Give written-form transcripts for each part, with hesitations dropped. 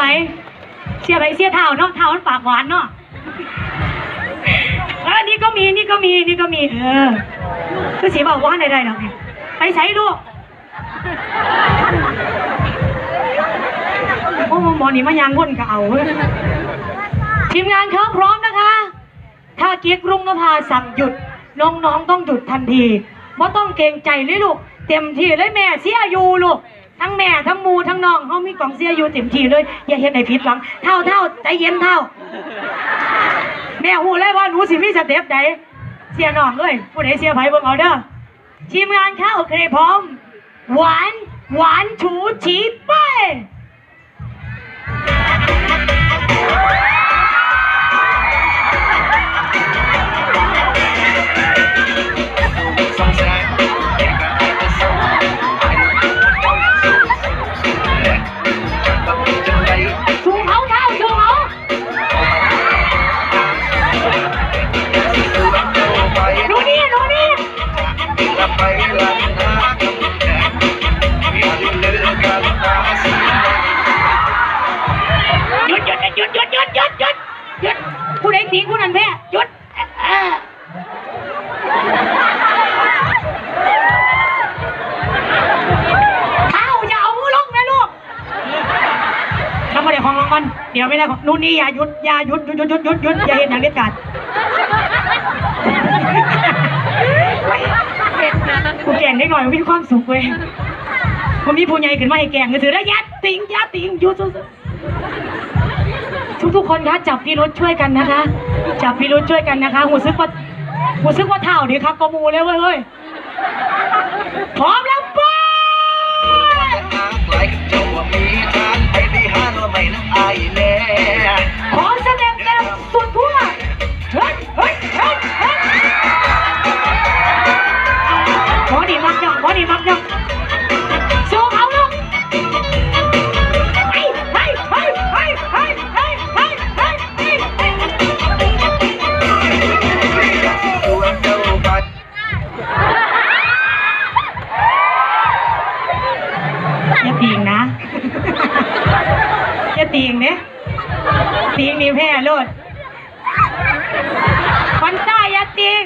ไผเสียเท้าเนาะเท้ามันปากหวานเนาะนี่ก็มีคือสีบอกว่าได้ดอกนี่ไปใส่ดูโอ้หมอนี่มายางวนกับเอาทีมงานครับพร้อมนะคะถ้าเกียรติรุ่งนภาสั่งหยุดน้องๆต้องหยุดทันทีเพราะต้องเกรงใจเลยลูกเต็มที่เลยแม่เสียอยู่ลูกทั้งแม่ทั้งมูทั้งน้องเขามีกล่องเสียอยู่เต็มที่เลยอย่าเห็นในผิดหวังเท่าใจเย็นเท่าแม่หูเลยว่าหนูสิมีสเต็ปไหนเสียน้องเลยผู้ใดเสียไผ่เบิ่งเอาเด้อทีมงานค่ะโอเคพร้อมหวานถูฉีไปหยุดผู้ใดตีผู้นั้นแพ้หยุดเท้าอย่าเอามือลงนะลูกทำมาเดี๋ยวของรางวัลเดี๋ยวไม่ได้นู่นนี่อย่าหยุดอย่าเห็นอย่างเด็ดขาดกูแก่งได้หน่อยมีความสุขเว้ยผมมีผู้ใหญ่ขึ้นมาให้แก่งก็ถือได้ยัดติงหยุดทุกคนคะจับพี่รุธช่วยกันนะคะจับพี่รุธช่วยกันนะคะหูซึกว่าเท่าดีครับกมูเลยเว้ยพร้อมแล้วไปขอแสดงแรงสุดขั้วขอดีมากจังโชว์เขาลูกตีงเนี่ยตีงนี่แพ้โลดคนใต้ยาตีง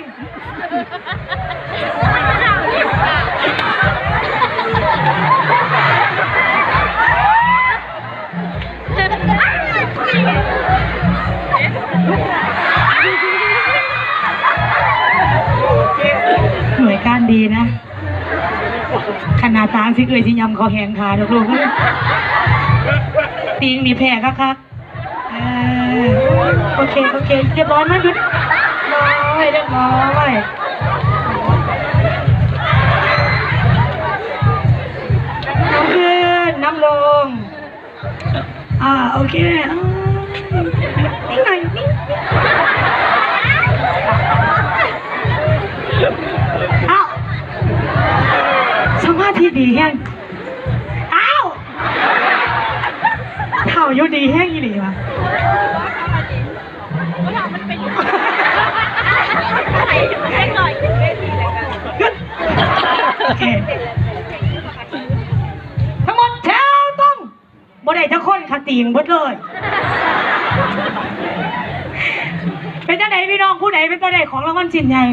หน่วยการดีนะขนาดตางสิเอ่ยสิยำคอแข็งขาดลูกตีงนี่แพ้ครับโอเคเรียบร้อยมั้ยหยุดเรียบร้อยน้ำขึ้นน้ำลงโอเคนี่ไงนี่สมาธิดีแห้งเท่าอยู่ดีแห้งอีหลีวะโอเคทั้งหมดแถวต้องบ่ได้ทั้งคนขาตีงหมดเลยเป็นจังไหนพี่น้องผู้ใดเป็นจังไหนของรางวัลชิ้นใหญ่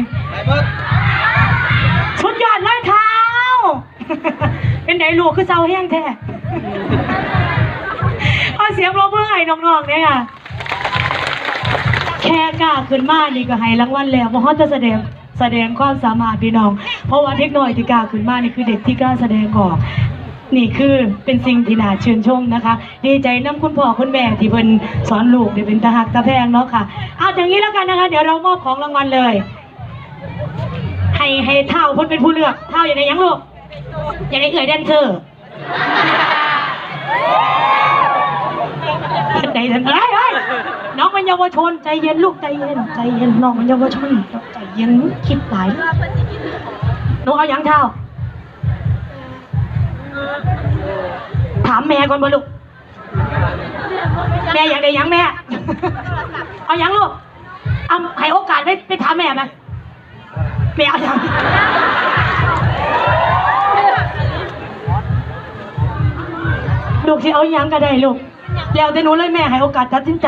สุดยอดเลยเท้าเป็นไหนลูกคือเจ้าแห้งแท้เอาเสียงปรบมือให้น้องๆเนี่ยค่ะแค่กล้าขึ้นมานี่ก็ให้รางวัลแล้วเพราะเขาจะแสดงความสามารถพี่น้องเพราะว่าเด็กน้อยที่กล้าขึ้นมานี่คือเด็กที่กล้าแสดงออกนี่คือเป็นสิ่งที่น่าชื่นชมนะคะดีใจน้ำคุณพ่อคุณแม่ที่เพิ่นสอนลูกได้เป็นตาหักตาแพงเนาะค่ะเอาอย่างนี้แล้วกันนะคะเดี๋ยวเรามอบของรางวัลเลยให้เท่าเพิ่นเป็นผู้เลือกเท่าอย่างไรยังลูกอย่างไรเอ่ยแดนเซอร์ใจเย็นน้องมันเยาวชนใจเย็นลูกใจเย็นน้องมันเยาวชนใจเย็นคิดหลายหนูเอายังเท่าถามแม่ก่อนบ่ลูกแม่อยากได้ยังแม่เอายังลูกเอาให้โอกาสไปถามแม่ไหมแม่เอายัง ลูกที่เอายังก็ได้ลูกแล้วแต่หนูเลยแม่ให้โอกาสตัดสินใจ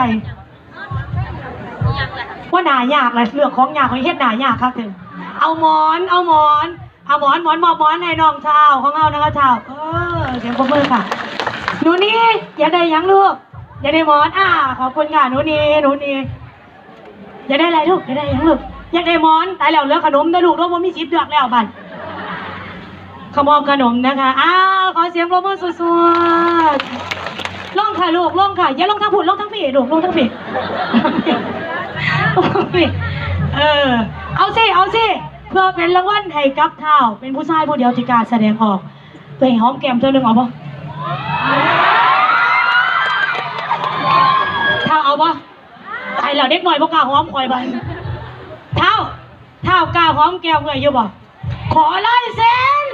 ว่าหนายากเลยเรื่องของยากของเฮ็ดหนายากครับถึงเอาหมอนมอบหมอนให้น้องชาวของเอานะคะชาวเสียงปรบมือค่ะหนูนี่อยากได้ยังลูกอยากได้หมอนขอบคุณค่ะหนูนี่อยากได้อะไรลูกอยากได้ยังลูกอยากได้หมอนตายแล้วเหลือขนมนะลูกเราไม่มี10 เดือนแล้วบัดขมอมขนมนะคะขอเสียงปรบมือสวดๆล่องค่ะลูกล่องค่ะอย่าล่องทั้งผุดล่องทั้งผีลูกล่องทั้งผีเอาสิเพื่อเป็นรางวัลให้กับเท้าเป็นผู้ชายผู้เดียวที่กล้าแสดงออกตัวเองหอมแก้มเธอหนึ่งเอาปะเท้าเอาปะตายแล้วเด็กหน่อยพวกกล้าหอมคอยไปเท้ากล้าหอมแก้มเลยอยู่ปะขอลายเซ็น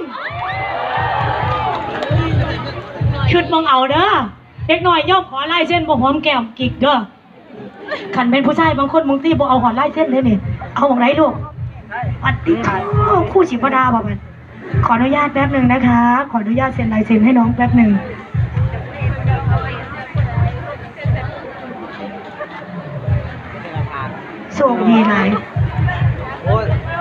ชุดมองเอาเด้อเด็กหน่อยย่อมขอลายเส้นบ่หอมแก้มกิกเด้อขันเป็นผู้ชายบางคนมึงตีบ่เอาขอลายเส้นเลยนี่เอาของไหนลูกปัดติคู่ชิบดาบอกมันขออนุญาตแป๊บหนึ่งนะคะขออนุญาตเซ็นลายเซ็นให้น้องแป๊บหนึ่งโชคดีหลาย